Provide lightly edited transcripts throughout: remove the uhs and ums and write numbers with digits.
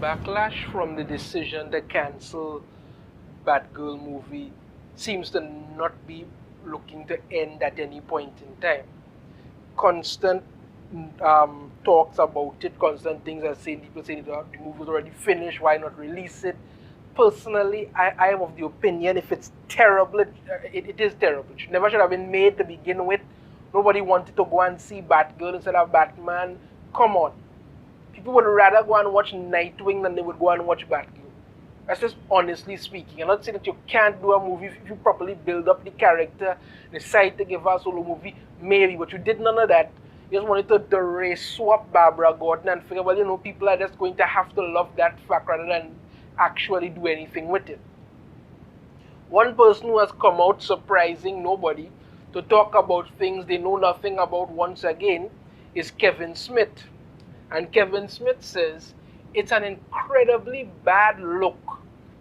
backlash from the decision to cancel Batgirl movie seems to not be looking to end at any point in time. Constant talks about it, constant things are saying, people saying the movie was already finished, why not release it? Personally, I am of the opinion if it's terrible, it is terrible. It never should have been made to begin with. Nobody wanted to go and see Batgirl instead of Batman. Come on. People would rather go and watch Nightwing than they would go and watch Batgirl. That's just honestly speaking. I'm not saying that you can't do a movie if you properly build up the character, decide to give her a solo movie, maybe, but you did none of that. You just wanted to race swap Barbara Gordon and figure, well, people are just going to have to love that fact rather than actually do anything with it. One person who has come out surprising nobody to talk about things they know nothing about once again is Kevin Smith. And Kevin Smith says it's an incredibly bad look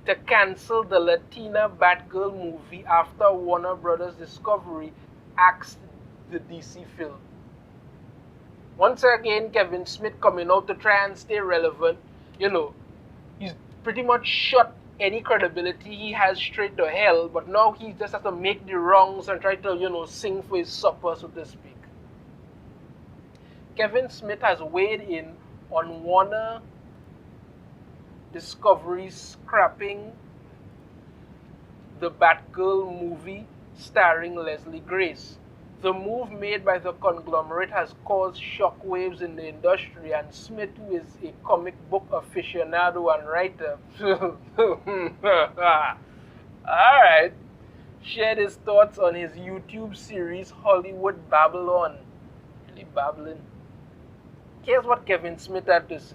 to cancel the Latina Batgirl movie after Warner Brothers Discovery axed the DC film. Once again, Kevin Smith coming out to try and stay relevant. He's pretty much shot any credibility he has straight to hell, but now he just has to make the wrongs and try to, sing for his supper, so to speak. Kevin Smith has weighed in on Warner Discovery scrapping the Batgirl movie starring Leslie Grace. The move made by the conglomerate has caused shockwaves in the industry, and Smith, who is a comic book aficionado and writer, alright, shared his thoughts on his YouTube series Hollywood Babylon. Really babbling. Here's what Kevin Smith had to say.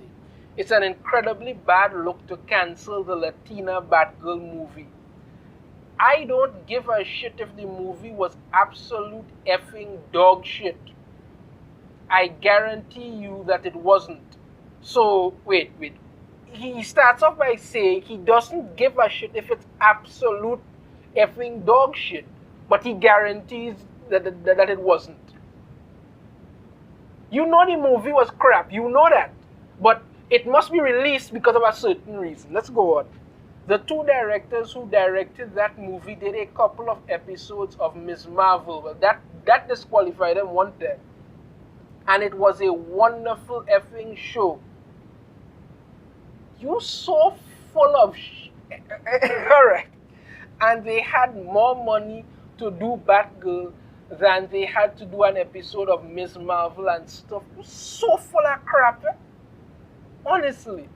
It's an incredibly bad look to cancel the Latina Batgirl movie. I don't give a shit if the movie was absolute effing dog shit. I guarantee you that it wasn't. So, wait. He starts off by saying he doesn't give a shit if it's absolute effing dog shit, but he guarantees that it wasn't. You know the movie was crap, you know that, but it must be released because of a certain reason. Let's go on. The two directors who directed that movie did a couple of episodes of Ms. Marvel. Well, that disqualified them one time. And it was a wonderful effing show. You so full of Alright. And they had more money to do Batgirl than they had to do an episode of Ms. Marvel and stuff. You're so full of crap. Honestly.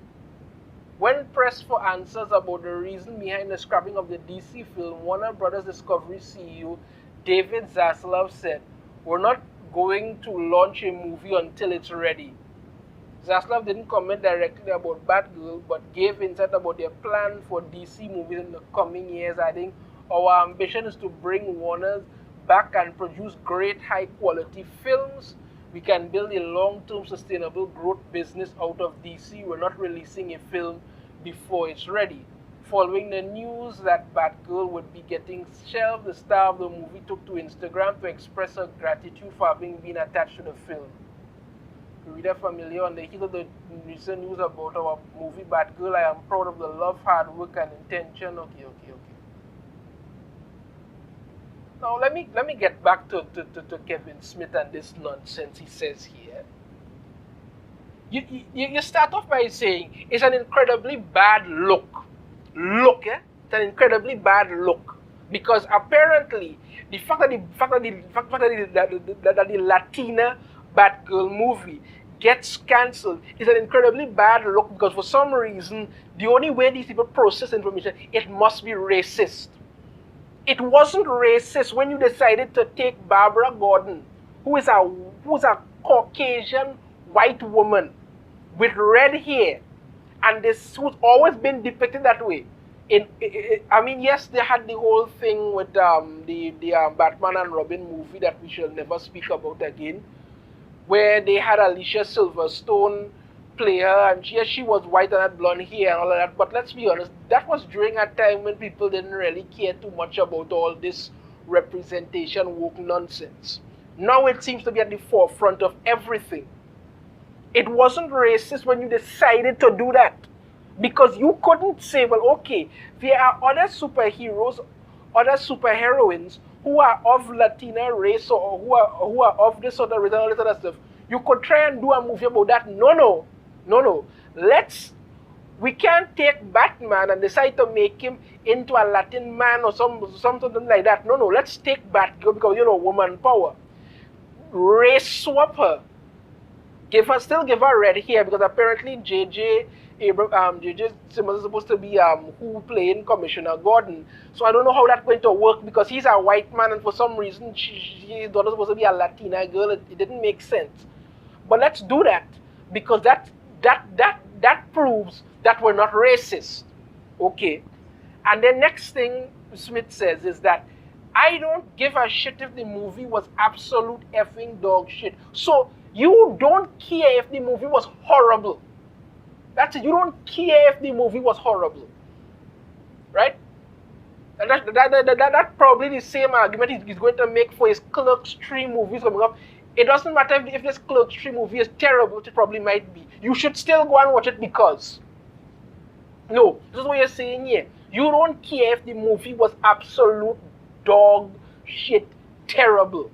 When pressed for answers about the reason behind the scrapping of the DC film, Warner Brothers Discovery CEO David Zaslav said, "We're not going to launch a movie until it's ready." Zaslav didn't comment directly about Batgirl, but gave insight about their plan for DC movies in the coming years, adding, "Our ambition is to bring Warner back and produce great high-quality films. We can build a long-term sustainable growth business out of DC. We're not releasing a film before it's ready." Following the news that Batgirl would be getting shelved, the star of the movie took to Instagram to express her gratitude for having been attached to the film. To read familiar on the heels of the recent news about our movie Batgirl, I am proud of the love, hard work, and intention. Okay. Now let me get back to Kevin Smith and this nonsense he says here. You start off by saying it's an incredibly bad look. It's an incredibly bad look because apparently the fact that the Latina Batgirl movie gets cancelled is an incredibly bad look because for some reason the only way these people process information, it must be racist. It wasn't racist when you decided to take Barbara Gordon, who's a Caucasian white woman with red hair, and this who's always been depicted that way. Yes, they had the whole thing with the Batman and Robin movie that we shall never speak about again, where they had Alicia Silverstone play her, and she was white and had blonde hair and all of that. But let's be honest, that was during a time when people didn't really care too much about all this representation woke nonsense. Now it seems to be at the forefront of everything. It wasn't racist when you decided to do that. Because you couldn't say, well, okay, there are other superheroes, other superheroines who are of Latina race or who are of this other race and all this other stuff. You could try and do a movie about that. No. We can't take Batman and decide to make him into a Latin man or something like that. No. Let's take Batgirl because woman power. Race swap her. Still give her red hair because apparently J.J. Simmons is supposed to be who playing Commissioner Gordon. So I don't know how that's going to work because he's a white man and for some reason his daughter's supposed to be a Latina girl. It didn't make sense. But let's do that because that proves that we're not racist. Okay. And the next thing Smith says is that I don't give a shit if the movie was absolute effing dog shit. So you don't care if the movie was horrible. That's it. You don't care if the movie was horrible. Right? And that's probably the same argument he's going to make for his Clerks 3 movies coming up. It doesn't matter if this Clerks 3 movie is terrible, which it probably might be. You should still go and watch it because. No, this is what you're saying here. You don't care if the movie was absolute dog shit terrible.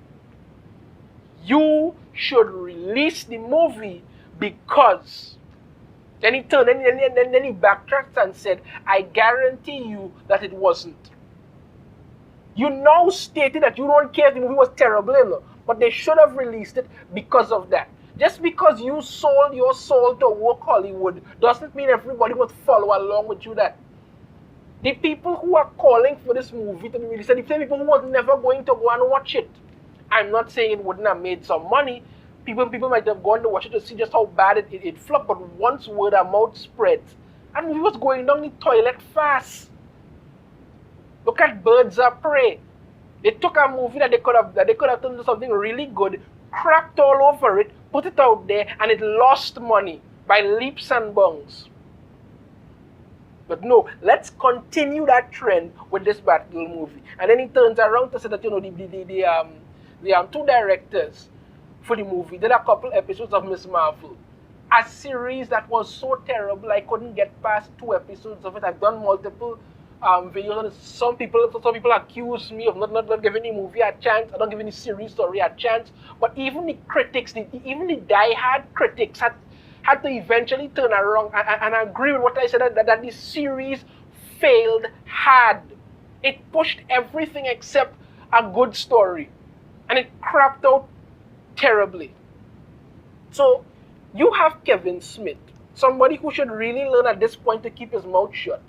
You should release the movie because. Then he backtracked and said, I guarantee you that it wasn't. You now stated that you don't care if the movie was terrible, but they should have released it because of that. Just because you sold your soul to woke Hollywood doesn't mean everybody would follow along with you that. The people who are calling for this movie to be released are the same people who was never going to go and watch it. I'm not saying it wouldn't have made some money. People might have gone to watch it to see just how bad it flopped, but once word of mouth spreads, and movie was going down the toilet fast. Look at Birds of Prey. They took a movie that they could have turned into something really good, crapped all over it, put it out there, and it lost money by leaps and bounds. But no, let's continue that trend with this Batgirl movie. And then he turns around to say that the two directors for the movie did a couple episodes of Miss Marvel, a series that was so terrible I couldn't get past 2 episodes of it. I've done multiple videos on it. Some people accuse me of not giving the movie a chance. I don't give any series story a chance. But even the critics, even the die-hard critics had to eventually turn around and agree with what I said, that the series failed hard. It pushed everything except a good story. And it crapped out terribly. So you have Kevin Smith, somebody who should really learn at this point to keep his mouth shut,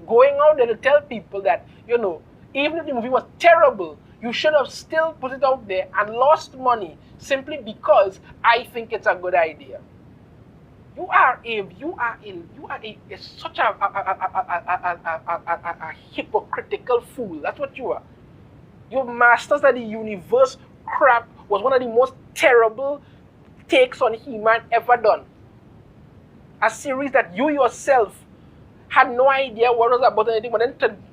going out there to tell people that, even if the movie was terrible, you should have still put it out there and lost money simply because I think it's a good idea. You are such a hypocritical fool. That's what you are. Your Masters of the Universe crap was one of the most terrible takes on He-Man ever done. A series that you yourself had no idea what was about anything, but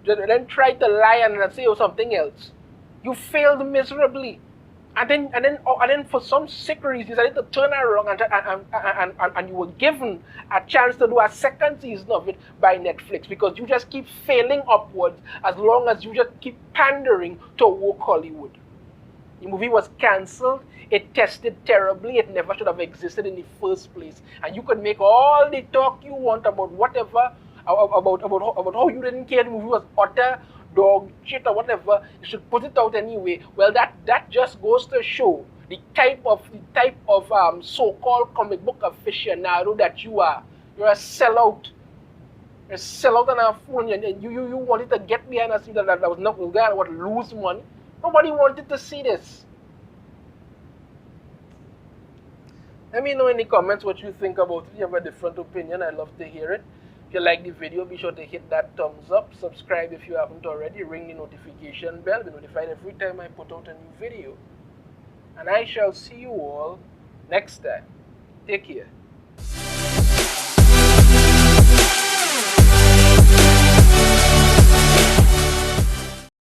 then tried to lie and say something else. You failed miserably. And then for some sick reason, you decided to turn around and you were given a chance to do a second season of it by Netflix because you just keep failing upwards as long as you just keep pandering to woke Hollywood. The movie was cancelled. It tested terribly. It never should have existed in the first place. And you could make all the talk you want about whatever, about how you didn't care the movie was utter dog shit or whatever. You should put it out anyway. Well, that just goes to show the type of so-called comic book aficionado that you are. You're a sellout. You're a sellout and a fool. And you wanted to get behind a scene that was not going to lose money. Nobody wanted to see this. Let me know in the comments what you think about it. If you have a different opinion, I'd love to hear it. If you like the video, be sure to hit that thumbs up. Subscribe if you haven't already. Ring the notification bell. Be notified every time I put out a new video. And I shall see you all next time. Take care.